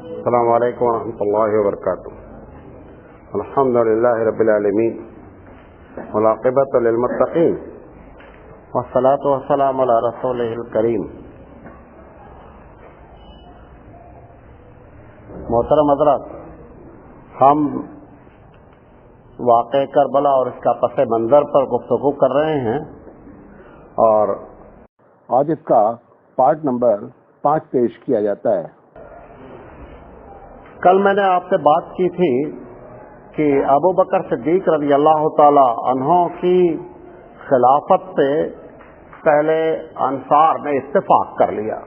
السلام علیکم ورحمۃ اللہ وبرکاتہ. الحمد للہ رب العالمین والعاقبۃ للمتقین والصلاۃ والسلام علی رسولہ الکریم. محترم حضرات، ہم واقع کربلا اور اس کا پس منظر پر گفتگو کر رہے ہیں اور آج اس کا پارٹ نمبر 5 پیش کیا جاتا ہے. کل میں نے آپ سے بات کی تھی کہ ابو بکر صدیق رضی اللہ تعالی عنہ کی خلافت پہ پہلے انصار نے اتفاق کر لیا.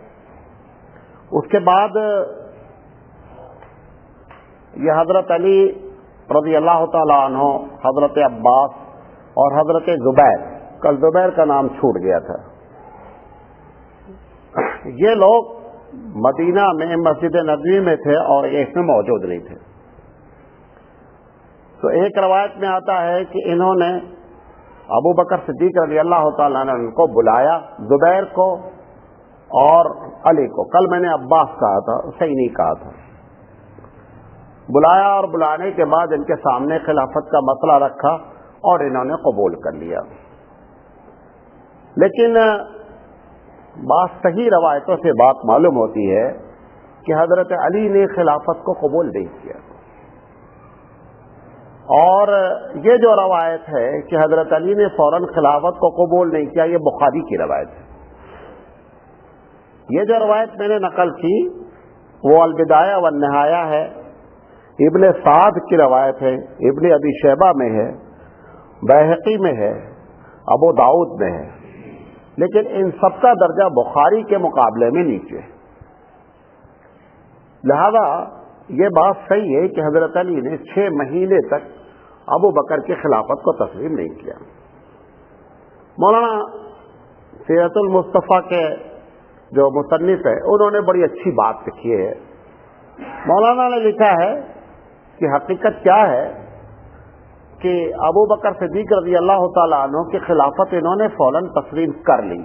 اس کے بعد یہ حضرت علی رضی اللہ تعالی عنہ، حضرت عباس اور حضرت زبیر، کل زبیر کا نام چھوٹ گیا تھا، یہ لوگ مدینہ میں مسجد نبوی میں تھے اور اس میں موجود نہیں تھے. تو ایک روایت میں آتا ہے کہ انہوں نے ابو بکر صدیق رضی اللہ تعالیٰ عنہ کو بلایا، زبیر کو اور علی کو. کل میں نے عباس کہا تھا، صحیح نہیں کہا تھا. بلایا اور بلانے کے بعد ان کے سامنے خلافت کا مسئلہ رکھا اور انہوں نے قبول کر لیا. لیکن بعض صحیح روایتوں سے بات معلوم ہوتی ہے کہ حضرت علی نے خلافت کو قبول نہیں کیا. اور یہ جو روایت ہے کہ حضرت علی نے فوراً خلافت کو قبول نہیں کیا، یہ بخاری کی روایت ہے. یہ جو روایت میں نے نقل کی وہ البدایہ والنہایہ ہے، ابن سعد کی روایت ہے، ابن ابی شیبہ میں ہے، بیہقی میں ہے، ابو داؤد میں ہے. لیکن ان سب کا درجہ بخاری کے مقابلے میں نیچے. لہذا یہ بات صحیح ہے کہ حضرت علی نے 6 مہینے تک ابو بکر کی خلافت کو تسلیم نہیں کیا. مولانا سیرت المصطفیٰ کے جو مصنف ہے انہوں نے بڑی اچھی بات لکھی ہے. مولانا نے لکھا ہے کہ حقیقت کیا ہے کہ ابو بکر صدیق رضی اللہ تعالیٰ عنہ کی خلافت انہوں نے فوراً تسلیم کر لی،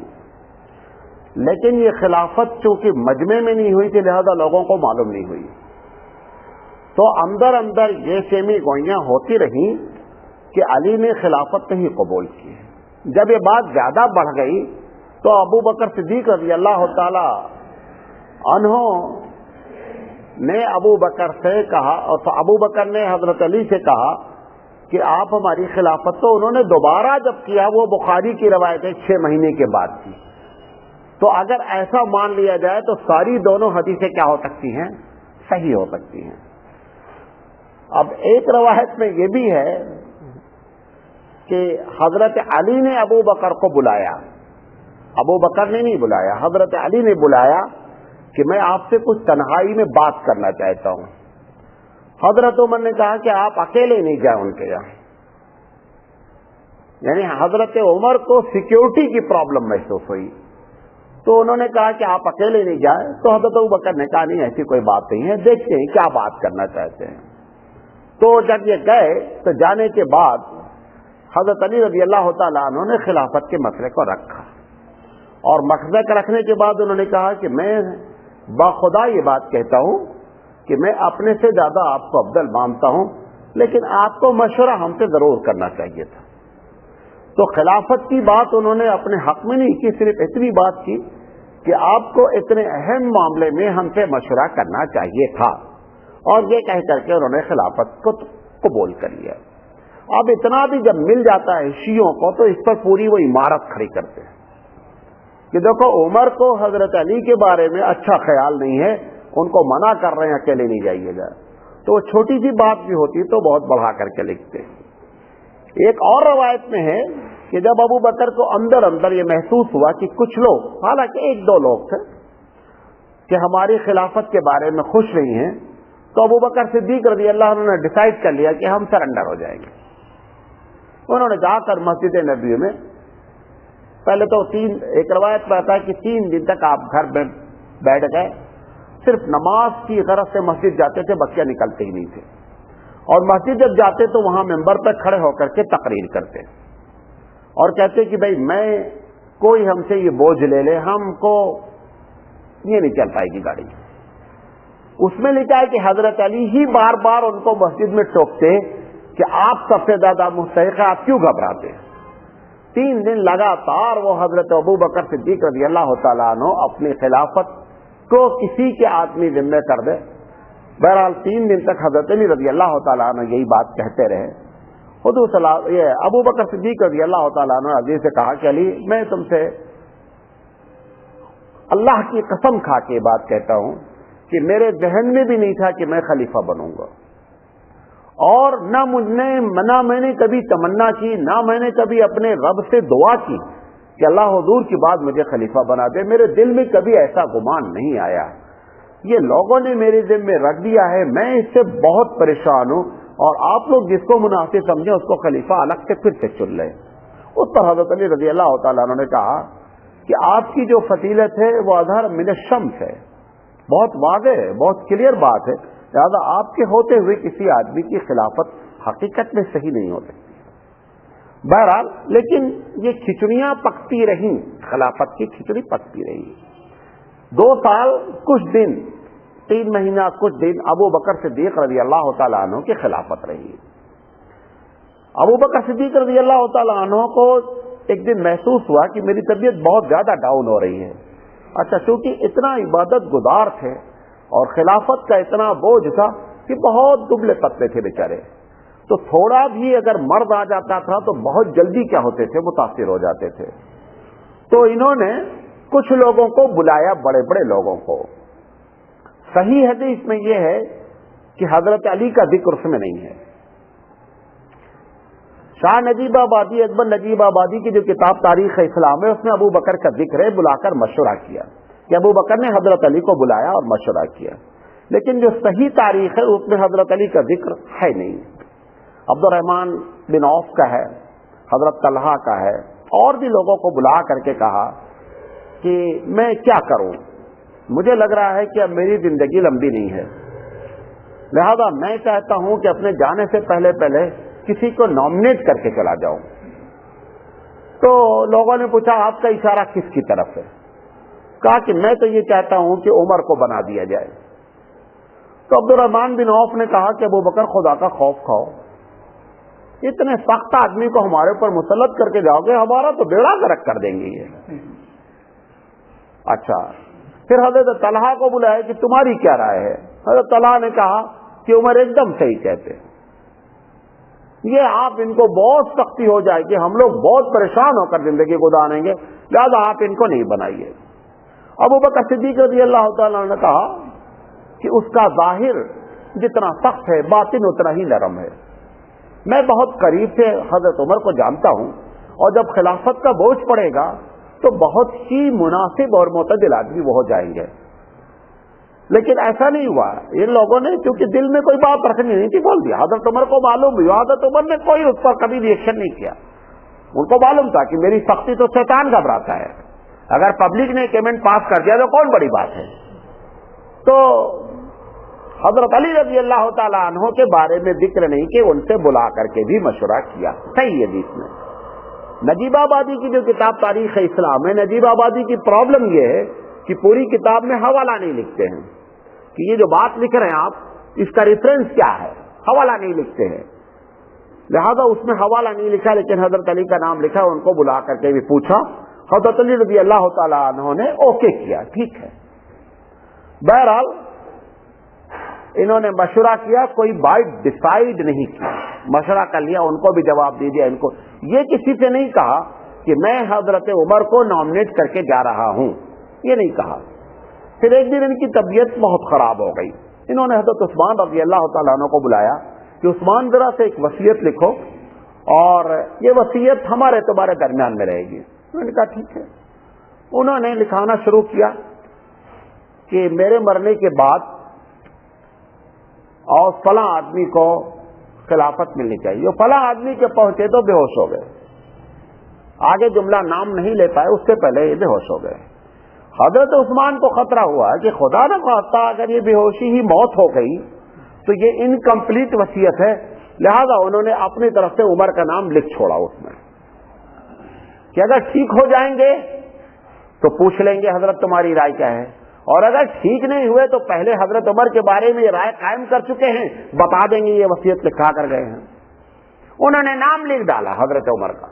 لیکن یہ خلافت چونکہ مجمع میں نہیں ہوئی تھی لہذا لوگوں کو معلوم نہیں ہوئی. تو اندر اندر یہ سیمی گوئیاں ہوتی رہیں کہ علی نے خلافت نہیں قبول کی. جب یہ بات زیادہ بڑھ گئی تو ابو بکر صدیق رضی اللہ تعالیٰ عنہ نے ابو بکر سے کہا، اور ابو بکر نے حضرت علی سے کہا کہ آپ ہماری خلافت، تو انہوں نے دوبارہ جب کیا وہ بخاری کی روایت ہے 6 مہینے کے بعد کی. تو اگر ایسا مان لیا جائے تو ساری دونوں حدیثیں کیا ہو سکتی ہیں؟ صحیح ہو سکتی ہیں. اب ایک روایت میں یہ بھی ہے کہ حضرت علی نے ابو بکر کو بلایا، ابو بکر نے نہیں بلایا، حضرت علی نے بلایا کہ میں آپ سے کچھ تنہائی میں بات کرنا چاہتا ہوں. حضرت عمر نے کہا کہ آپ اکیلے نہیں جائیں ان کے یہاں. یعنی حضرت عمر کو سیکیورٹی کی پرابلم محسوس ہوئی تو انہوں نے کہا کہ آپ اکیلے نہیں جائیں. تو حضرت ابوبکر نے کہا نہیں، ایسی کوئی بات نہیں ہے، دیکھتے ہیں کیا بات کرنا چاہتے ہیں. تو جب یہ گئے تو جانے کے بعد حضرت علی رضی اللہ تعالیٰ عنہ نے خلافت کے مسئلے کو رکھا، اور مسئلے کو رکھنے کے بعد انہوں نے کہا کہ میں باخدا یہ بات کہتا ہوں کہ میں اپنے سے زیادہ آپ کو افضل مانتا ہوں، لیکن آپ کو مشورہ ہم سے ضرور کرنا چاہیے تھا. تو خلافت کی بات انہوں نے اپنے حق میں نہیں کی، صرف اتنی بات کی کہ آپ کو اتنے اہم معاملے میں ہم سے مشورہ کرنا چاہیے تھا، اور یہ کہہ کر کے انہوں نے خلافت کو قبول کر لیا. اب اتنا بھی جب مل جاتا ہے شیعوں کو تو اس پر پوری وہ عمارت کھڑی کرتے ہیں کہ دیکھو عمر کو حضرت علی کے بارے میں اچھا خیال نہیں ہے، ان کو منع کر رہے ہیں اکیلے نہیں جائیے گا. تو وہ چھوٹی سی بات بھی ہوتی تو بہت بڑھا کر کے لکھتے ہیں. ایک اور روایت میں ہے کہ جب ابو بکر کو اندر اندر یہ محسوس ہوا کہ کچھ لوگ، حالانکہ 1-2 لوگ تھے، کہ ہماری خلافت کے بارے میں خوش نہیں ہیں، تو ابو بکر صدیق رضی اللہ عنہ نے ڈیسائیڈ کر لیا کہ ہم سرنڈر ہو جائیں گے. انہوں نے جا کر مسجد نبوی میں پہلے تو ایک روایت میں آتا ہے کہ 3 دن تک آپ گھر میں بیٹھ گئے، صرف نماز کی غرض سے مسجد جاتے تھے، بچے نکلتے ہی نہیں تھے. اور مسجد جب جاتے تو وہاں ممبر پہ کھڑے ہو کر کے تقریر کرتے اور کہتے کہ بھائی میں کوئی ہم سے یہ بوجھ لے لے، ہم کو یہ نہیں چل پائے گی گاڑی. اس میں لکھا ہے کہ حضرت علی ہی بار بار ان کو مسجد میں ٹوکتے کہ آپ سب سے زیادہ مستحق ہیں، آپ کیوں گھبراتے ہیں؟ 3 دن لگاتار وہ حضرت ابو بکر صدیق رضی اللہ تعالیٰ عنہ اپنی خلافت کو کسی کے آدمی ذمہ کر دے. بہرحال 3 دن تک حضرت علی رضی اللہ تعالیٰ عنہ یہی بات کہتے رہے. یہ ابو بکر صدیق رضی اللہ تعالیٰ عنہ عزیز سے کہا کہ علی، میں تم سے اللہ کی قسم کھا کے بات کہتا ہوں کہ میرے ذہن میں بھی نہیں تھا کہ میں خلیفہ بنوں گا، اور نہ میں نے کبھی تمنا کی، نہ میں نے کبھی اپنے رب سے دعا کی کہ اللہ حضور کی بات مجھے خلیفہ بنا دے. میرے دل میں کبھی ایسا گمان نہیں آیا. یہ لوگوں نے میرے ذمے میں رکھ دیا ہے، میں اس سے بہت پریشان ہوں، اور آپ لوگ جس کو مناسب سمجھیں اس کو خلیفہ الگ سے پھر سے چن لیں. اس پر حضرت علی رضی اللہ تعالیٰ عنہ نے کہا کہ آپ کی جو فضیلت ہے وہ اظہر من الشمس ہے، بہت واضح ہے، بہت کلیئر بات ہے، لہٰذا آپ کے ہوتے ہوئے کسی آدمی کی خلافت حقیقت میں صحیح نہیں ہو سکتی. بہرحال لیکن یہ کھچڑیاں پکتی رہیں، خلافت کی کھچڑی پکتی رہی. 2 سال کچھ دن، 3 مہینہ کچھ دن ابو بکر صدیق رضی اللہ تعالیٰ عنہ کی خلافت رہی. ابو بکر صدیق رضی اللہ تعالیٰ عنہ کو ایک دن محسوس ہوا کہ میری طبیعت بہت زیادہ ڈاؤن ہو رہی ہے. اچھا، چونکہ اتنا عبادت گزار تھے اور خلافت کا اتنا بوجھ تھا کہ بہت دبلے پتلے تھے بیچارے، تو تھوڑا بھی اگر مرض آ جاتا تھا تو بہت جلدی کیا ہوتے تھے، متاثر ہو جاتے تھے. تو انہوں نے کچھ لوگوں کو بلایا، بڑے بڑے لوگوں کو. صحیح حدیث میں یہ ہے کہ حضرت علی کا ذکر اس میں نہیں ہے. شاہ نجیب آبادی، اکبر نجیب آبادی کی جو کتاب تاریخ اسلام ہے اس میں ابو بکر کا ذکر ہے، بلا کر مشورہ کیا کہ ابو بکر نے حضرت علی کو بلایا اور مشورہ کیا. لیکن جو صحیح تاریخ ہے اس میں حضرت علی کا ذکر ہے نہیں. عبد الرحمن بن عوف کا ہے، حضرت طلحہ کا ہے، اور بھی لوگوں کو بلا کر کے کہا کہ میں کیا کروں، مجھے لگ رہا ہے کہ اب میری زندگی لمبی نہیں ہے، لہذا میں چاہتا ہوں کہ اپنے جانے سے پہلے کسی کو نامنیٹ کر کے چلا جاؤں. تو لوگوں نے پوچھا آپ کا اشارہ کس کی طرف ہے؟ کہا کہ میں تو یہ چاہتا ہوں کہ عمر کو بنا دیا جائے. تو عبد الرحمن بن عوف نے کہا کہ ابو بکر خدا کا خوف کھاؤ، اتنے سخت آدمی کو ہمارے اوپر مسلط کر کے جاؤ گے، ہمارا تو بیڑا غرق کر دیں گے یہ. اچھا، پھر حضرت طلحہ کو بلایا کہ تمہاری کیا رائے ہے؟ حضرت طلحہ نے کہا کہ عمر ایک دم صحیح کہتے، یہ آپ ان کو بہت سختی ہو جائے گی، ہم لوگ بہت پریشان ہو کر زندگی گزاریں گے، لہٰذا آپ ان کو نہیں بنائیے. ابو بکر صدیق رضی اللہ تعالیٰ نے کہا کہ اس کا ظاہر جتنا سخت ہے باطن اتنا ہی نرم ہے. میں بہت قریب سے حضرت عمر کو جانتا ہوں، اور جب خلافت کا بوجھ پڑے گا تو بہت ہی مناسب اور معتدل آدمی وہ ہو جائیں گے. لیکن ایسا نہیں ہوا. ان لوگوں نے چونکہ دل میں کوئی بات رکھنی نہیں تھی بول دیا. حضرت عمر کو معلوم بھی، حضرت عمر نے کوئی اس پر کبھی ریئیکشن نہیں کیا. ان کو معلوم تھا کہ میری سختی تو شیطان گھبراتا ہے، اگر پبلک نے کیمنٹ پاس کر دیا تو کون بڑی بات ہے. تو حضرت علی رضی اللہ تعالیٰ عنہ کے بارے میں ذکر نہیں کہ ان سے بلا کر کے بھی مشورہ کیا. صحیح حدیث میں. نجیب آبادی کی جو کتاب تاریخ اسلام ہے، نجیب آبادی کی پرابلم یہ ہے کہ پوری کتاب میں حوالہ نہیں لکھتے ہیں کہ یہ جو بات لکھ رہے ہیں آپ اس کا ریفرنس کیا ہے، حوالہ نہیں لکھتے ہیں، لہذا اس میں حوالہ نہیں لکھا، لیکن حضرت علی کا نام لکھا. ان کو بلا کر کے بھی پوچھا، حضرت علی رضی اللہ تعالیٰ عنہ نے اوکے کیا، ٹھیک ہے. بہرحال انہوں نے مشورہ کیا، کوئی بات ڈیسائیڈ نہیں کی، مشورہ کر لیا، ان کو بھی جواب دے دیا. ان کو یہ کسی سے نہیں کہا کہ میں حضرت عمر کو نامنیٹ کر کے جا رہا ہوں، یہ نہیں کہا. پھر ایک دن ان کی طبیعت بہت خراب ہو گئی. انہوں نے حضرت عثمان رضی اللہ تعالیٰ عنہ کو بلایا کہ عثمان ذرا سے ایک وصیت لکھو اور یہ وصیت ہمارے تمہارے درمیان میں رہے گی. انہوں نے کہا ٹھیک ہے. انہوں نے لکھانا شروع کیا کہ میرے مرنے کے بعد اور فلاں آدمی کو خلافت ملنی چاہیے. فلاں آدمی کے پہنچے تو بے ہوش ہو گئے، آگے جملہ نام نہیں لے پائے، اس سے پہلے یہ بے ہوش ہو گئے. حضرت عثمان کو خطرہ ہوا کہ خدا نہ خواستہ اگر یہ بے ہوشی ہی موت ہو گئی تو یہ انکمپلیٹ وصیت ہے، لہذا انہوں نے اپنی طرف سے عمر کا نام لکھ چھوڑا اس میں کہ اگر ٹھیک ہو جائیں گے تو پوچھ لیں گے حضرت تمہاری رائے کیا ہے، اور اگر ٹھیک نہیں ہوئے تو پہلے حضرت عمر کے بارے میں یہ رائے قائم کر چکے ہیں، بتا دیں گے یہ وصیت لکھا کر گئے ہیں۔ انہوں نے نام لکھ ڈالا حضرت عمر کا۔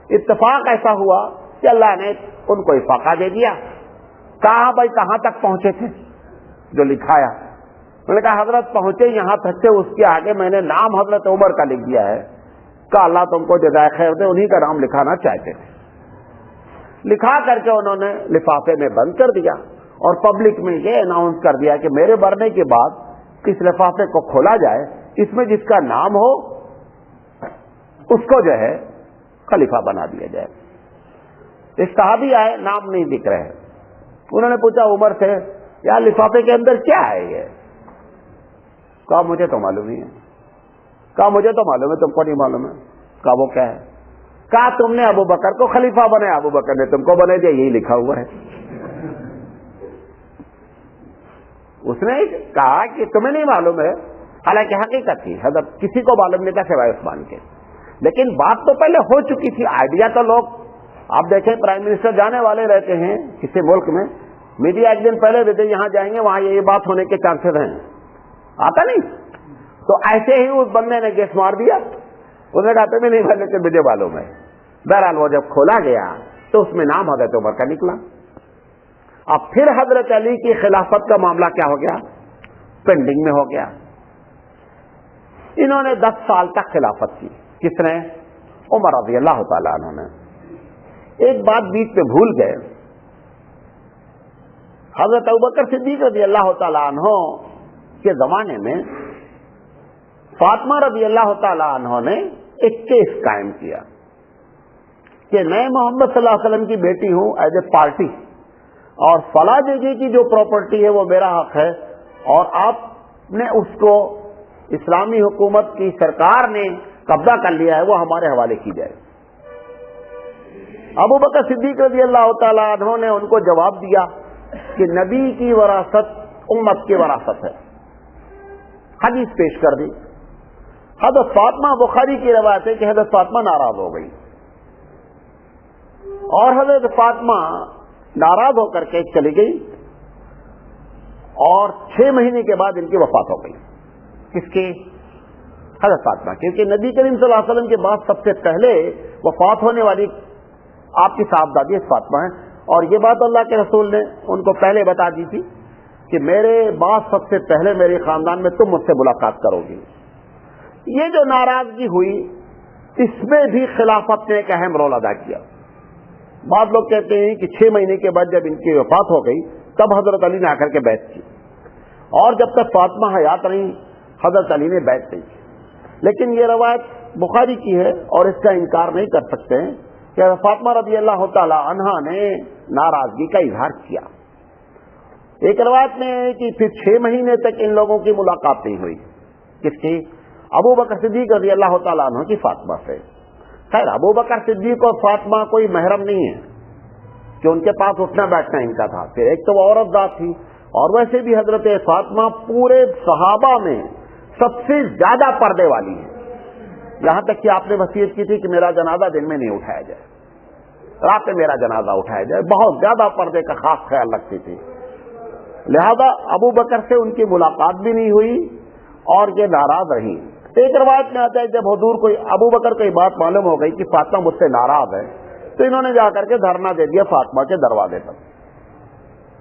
اتفاق ایسا ہوا کہ اللہ نے ان کو افاقہ دے دیا۔ کہا بھائی کہاں تک پہنچے تھے؟ جو لکھایا انہوں نے کہا حضرت پہنچے یہاں تک سے، اس کے آگے میں نے نام حضرت عمر کا لکھ دیا ہے۔ کہا اللہ تم کو جزائے خیر دے، انہی کا نام لکھانا چاہتے تھے۔ لکھا کر کے انہوں نے لفافے میں بند کر دیا اور پبلک میں یہ اناؤنس کر دیا کہ میرے مرنے کے بعد اس لفافے کو کھولا جائے، اس میں جس کا نام ہو اس کو جو ہے خلیفہ بنا دیا جائے۔ ایک صحابی آئے، نام نہیں دکھ رہے، انہوں نے پوچھا عمر سے یار لفافے کے اندر کیا ہے یہ؟ کہا مجھے تو معلوم نہیں ہے۔ کہا مجھے تو معلوم ہے، تم کو نہیں معلوم ہے؟ کہا وہ کیا ہے؟ کہا تم نے ابو بکر کو خلیفہ بنایا، ابو بکر نے تم کو بنا دیا، یہی لکھا ہوا ہے۔ اس نے کہا کہ تمہیں نہیں معلوم ہے، حالانکہ حقیقت تھی حضرت کسی کو معلوم نہیں تھا سوائے عثمان کے، لیکن بات تو پہلے ہو چکی تھی۔ آئیڈیا تو لوگ، آپ دیکھیں پرائم منسٹر جانے والے رہتے ہیں کسی ملک میں، میڈیا ایک دن پہلے دیتے یہاں جائیں گے وہاں یہ بات ہونے کے چانسز ہیں، آتا نہیں۔ تو ایسے ہی اس بندے نے گیس مار دیا، انہوں نے کہا تمہیں نہیں معلوم کہ مجھے معلوم ہے۔ بہرحال وہ جب کھولا گیا تو اس میں نام حضرت عمر کا نکلا۔ اب پھر حضرت علی کی خلافت کا معاملہ کیا ہو گیا؟ پینڈنگ میں ہو گیا۔ انہوں نے 10 سال تک خلافت کی۔ کس نے؟ عمر رضی اللہ تعالیٰ عنہ نے۔ ایک بات بیچ پہ بھول گئے، حضرت ابوبکر صدیق رضی اللہ تعالیٰ عنہ کے زمانے میں فاطمہ رضی اللہ تعالیٰ عنہ نے ایک کیس قائم کیا کہ میں محمد صلی اللہ علیہ وسلم کی بیٹی ہوں ایز اے پارٹی، اور فلاں جگہ کی جو پراپرٹی ہے وہ میرا حق ہے، اور آپ نے اس کو اسلامی حکومت کی سرکار نے قبضہ کر لیا ہے، وہ ہمارے حوالے کی جائے۔ ابو بکر صدیق رضی اللہ تعالیٰ عنہ نے ان کو جواب دیا کہ نبی کی وراثت امت کی وراثت ہے۔ حدیث پیش کر دی۔ حضرت فاطمہ، بخاری کی روایت ہے کہ حضرت فاطمہ ناراض ہو گئی، اور حضرت فاطمہ ناراض ہو کر کے چلی گئی، اور 6 مہینے کے بعد ان کی وفات ہو گئی۔ کس کی؟ حضرت فاطمہ، کیونکہ نبی کریم صلی اللہ علیہ وسلم کے بعد سب سے پہلے وفات ہونے والی آپ کی صاحبزادی فاطمہ ہے، اور یہ بات اللہ کے رسول نے ان کو پہلے بتا دی تھی کہ میرے بعد سب سے پہلے میرے خاندان میں تم مجھ سے ملاقات کرو گی۔ یہ جو ناراضگی ہوئی اس میں بھی خلافت نے ایک اہم رول ادا کیا۔ بعض لوگ کہتے ہیں کہ 6 مہینے کے بعد جب ان کی وفات ہو گئی تب حضرت علی نے آ کر کے بیعت کی، اور جب تک فاطمہ حیات رہی حضرت علی نے بیعت نہیں کی۔ لیکن یہ روایت بخاری کی ہے اور اس کا انکار نہیں کر سکتے ہیں کہ فاطمہ رضی اللہ تعالی عنہا نے ناراضگی کا اظہار کیا۔ ایک روایت میں ہے کہ پھر 6 مہینے تک ان لوگوں کی ملاقات نہیں ہوئی۔ کس کی؟ ابو بکر صدیق رضی اللہ تعالیٰ عنہ کی فاطمہ سے۔ خیر ابو بکر صدیق اور فاطمہ کوئی محرم نہیں ہے کہ ان کے پاس اٹھنا بیٹھنا ان کا تھا، پھر ایک تو وہ عورت ذات تھی، اور ویسے بھی حضرت فاطمہ پورے صحابہ میں سب سے زیادہ پردے والی ہے، یہاں تک کہ آپ نے وصیت کی تھی کہ میرا جنازہ دن میں نہیں اٹھایا جائے، رات میں میرا جنازہ اٹھایا جائے، بہت زیادہ پردے کا خاص خیال رکھتی تھی۔ لہذا ابو بکر سے ان کی ملاقات بھی نہیں ہوئی اور یہ ناراض رہی۔ ایک روایت میں آتا ہے جب حضور کو ابو بکر کو یہ بات معلوم ہو گئی کہ فاطمہ مجھ سے ناراض ہے تو انہوں نے جا کر کے دھرنا دے دیا فاطمہ کے دروازے پر،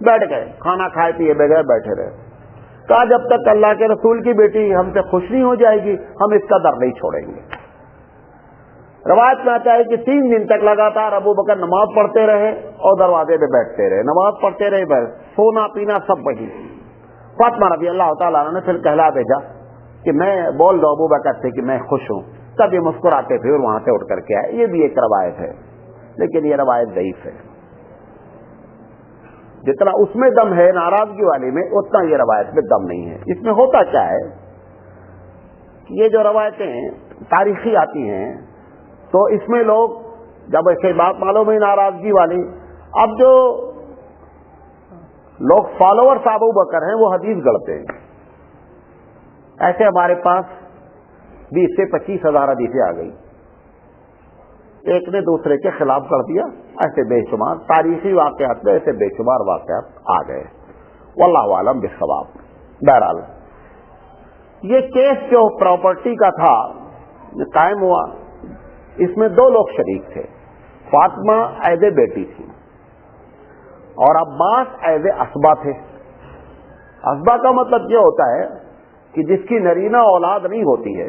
بیٹھ گئے، کھانا کھائے پیے بغیر بیٹھے رہے۔ کہا جب تک اللہ کے رسول کی بیٹی ہم سے خوش نہیں ہو جائے گی ہم اس کا در نہیں چھوڑیں گے۔ روایت میں آتا ہے کہ 3 دن تک لگاتار ابو بکر نماز پڑھتے رہے اور دروازے پہ بیٹھتے رہے، نماز پڑھتے رہے، بس سونا پینا سب وہی۔ فاطمہ رضی اللہ تعالیٰ عنہ نے پھر کہلا بھیجا کہ میں بول دو ابو بکر سے کہ میں خوش ہوں، تب یہ مسکراتے پھر وہاں سے اٹھ کر کے آئے۔ یہ بھی ایک روایت ہے لیکن یہ روایت ضعیف ہے، جتنا اس میں دم ہے ناراضگی والی میں اتنا یہ روایت میں دم نہیں ہے۔ اس میں ہوتا کیا ہے کہ یہ جو روایتیں تاریخی آتی ہیں تو اس میں لوگ جب ایسے بات معلوم ہے ناراضگی والی، اب جو لوگ فالوورز ابو بکر ہیں وہ حدیث گڑھتے ہیں۔ ایسے ہمارے پاس 20 سے 25 ہزار حدیثیں آ گئی، ایک نے دوسرے کے خلاف کر دیا، ایسے بے شمار تاریخی واقعات میں ایسے بے شمار واقعات آ گئے۔ واللہ عالم بالصواب. بہرحال یہ کیس جو پراپرٹی کا تھا قائم ہوا، اس میں دو لوگ شریک تھے. فاطمہ ایز اے بیٹی تھی اور عباس ایز اے اسبا تھے. اسبا کا مطلب یہ ہوتا ہے کہ جس کی نرینہ اولاد نہیں ہوتی ہے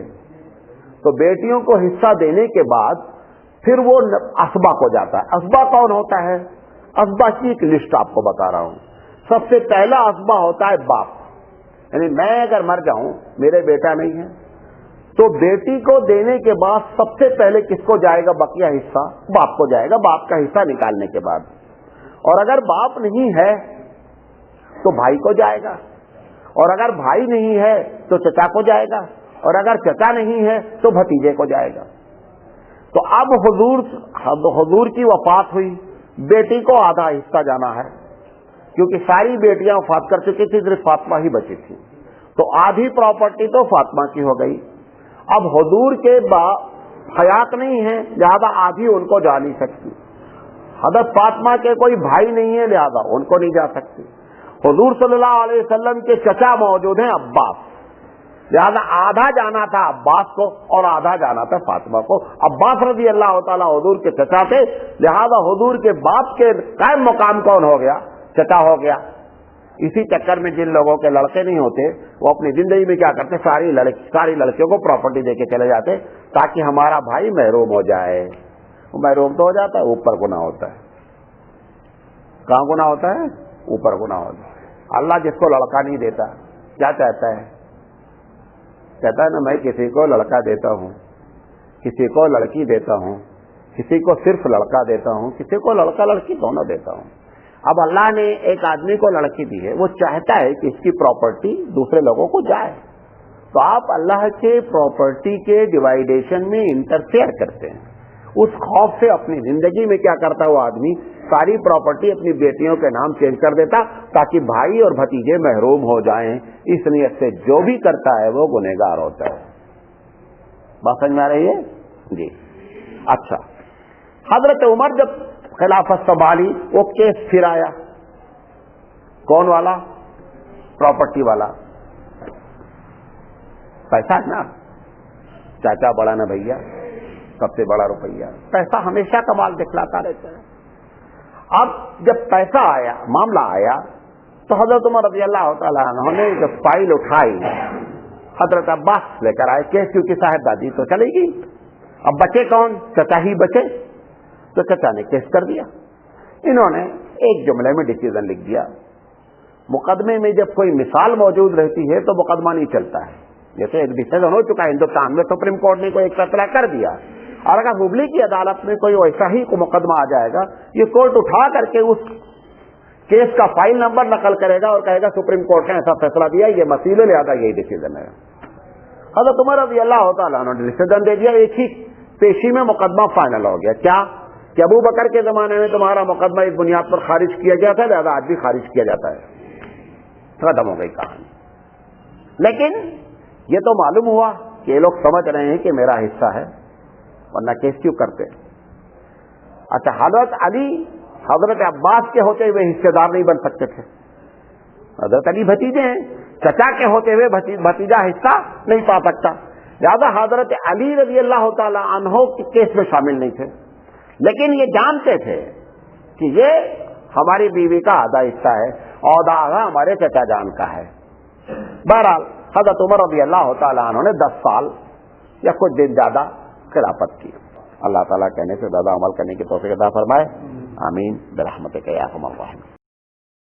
تو بیٹیوں کو حصہ دینے کے بعد پھر وہ اسبا کو جاتا ہے. اسبا کون ہوتا ہے؟ اسبا کی ایک لسٹ آپ کو بتا رہا ہوں. سب سے پہلا اسبا ہوتا ہے باپ، یعنی میں اگر مر جاؤں، میرے بیٹا نہیں ہے، تو بیٹی کو دینے کے بعد سب سے پہلے کس کو جائے گا بقیہ حصہ؟ باپ کو جائے گا، باپ کا حصہ نکالنے کے بعد. اور اگر باپ نہیں ہے تو بھائی کو جائے گا، اور اگر بھائی نہیں ہے تو چچا کو جائے گا، اور اگر چچا نہیں ہے تو بھتیجے کو جائے گا. تو اب حضور کی وفات ہوئی، بیٹی کو آدھا حصہ جانا ہے کیونکہ ساری بیٹیاں وفات کر چکی تھی، صرف فاطمہ ہی بچی تھی. تو آدھی پراپرٹی تو فاطمہ کی ہو گئی. اب حضور کے حیات نہیں ہے لہذا آدھی ان کو جا نہیں سکتی. حضرت فاطمہ کے کوئی بھائی نہیں ہے لہذا ان کو نہیں جا سکتی. حضور صلی اللہ علیہ وسلم کے چچا موجود ہیں عباس، لہذا آدھا جانا تھا عباس کو اور آدھا جانا تھا فاطمہ کو. عباس رضی اللہ تعالیٰ حضور کے چچا تھے، لہذا حضور کے باپ کے قائم مقام کون ہو گیا؟ چچا ہو گیا. اسی چکر میں جن لوگوں کے لڑکے نہیں ہوتے وہ اپنی زندگی میں کیا کرتے؟ ساری لڑکیوں کو پراپرٹی دے کے چلے جاتے تاکہ ہمارا بھائی محروم ہو جائے. وہ محروم تو ہو جاتا ہے، اوپر گناہ ہوتا ہے. کہاں گناہ ہوتا ہے؟ اوپر گناہ ہوتا ہے. اللہ جس کو لڑکا نہیں دیتا کیا چاہتا ہے؟ کہتا ہے نا میں کسی کو لڑکا دیتا ہوں، کسی کو لڑکی دیتا ہوں، کسی کو صرف لڑکا دیتا ہوں، کسی کو لڑکا لڑکی دونوں دیتا ہوں. اب اللہ نے ایک آدمی کو لڑکی دی ہے، وہ چاہتا ہے کہ اس کی پراپرٹی دوسرے لوگوں کو جائے. تو آپ اللہ کے پراپرٹی کے ڈیوائیڈیشن میں انٹرفیئر کرتے ہیں. اس خوف سے اپنی زندگی میں کیا کرتا ہے وہ آدمی؟ ساری پراپرٹی اپنی بیٹیوں کے نام چینج کر دیتا تاکہ بھائی اور بھتیجے محروم ہو جائیں. اس نیت سے جو بھی کرتا ہے وہ گنہگار ہوتا ہے. بات سمجھ میں آ رہی ہے؟ جی. اچھا، حضرت عمر جب خلافت سنبھالی وہ کیس پھر آیا. کون والا؟ پراپرٹی والا. پیسہ ہے نا، چاچا بڑا نا بھیا، سب سے بڑا روپیہ. پیسہ ہمیشہ کمال دکھلاتا رہتا ہے. اب جب پیسہ آیا، معاملہ آیا، تو حضرت عمر رضی اللہ تعالیٰ عنہ نے جب فائل اٹھائی حضرت عباس لے کر آئے کیس، کیونکہ صاحب دادی تو چلے گی. اب بچے کون؟ چچا ہی بچے. تو چچا نے کیس کر دیا. انہوں نے ایک جملے میں ڈسیزن لکھ دیا. مقدمے میں جب کوئی مثال موجود رہتی ہے تو مقدمہ نہیں چلتا ہے. جیسے ایک ڈسیزن ہو چکا ہے ہندوستان میں، سپریم کورٹ نے کوئی ایک فیصلہ کر دیا، اور اگر ہبلی کی عدالت میں کوئی ویسا ہی کو مقدمہ آ جائے گا، یہ کورٹ اٹھا کر کے اس کیس کا فائل نمبر نقل کرے گا اور کہے گا سپریم کورٹ نے ایسا فیصلہ دیا، یہ مسئلے لہذا یہی ڈسیزن ہے. حضرت عمر رضی اللہ تعالیٰ عنہ نے ڈسیزن دے دیا، ایک ہی پیشی میں مقدمہ فائنل ہو گیا. کیا کہ ابو بکر کے زمانے میں تمہارا مقدمہ اس بنیاد پر خارج کیا گیا تھا، لہذا آج بھی خارج کیا جاتا ہے. ختم ہو گئی کہانی. لیکن یہ تو معلوم ہوا کہ یہ لوگ سمجھ رہے ہیں کہ میرا حصہ ہے، ورنہ کیس کیوں کرتے؟ اچھا، حضرت علی حضرت عباس کے ہوتے ہوئے حصے دار نہیں بن سکتے تھے. حضرت علی بھتیجے ہیں، چچا کے ہوتے ہوئے بھتیجا حصہ نہیں پا سکتا، لہذا حضرت علی رضی اللہ تعالی عنہ کے کیس میں شامل نہیں تھے. لیکن یہ جانتے تھے کہ یہ ہماری بیوی کا آدھا حصہ ہے اور آدھا ہمارے چچا جان کا ہے. بہرحال حضرت عمر رضی اللہ تعالیٰ عنہ نے 10 سال یا کچھ دن زیادہ خلافت کی. اللہ تعالیٰ کہنے سے زیادہ عمل کرنے کی توفیق عطا فرمائے. آمین برحمتک یا ارحم الراحمین.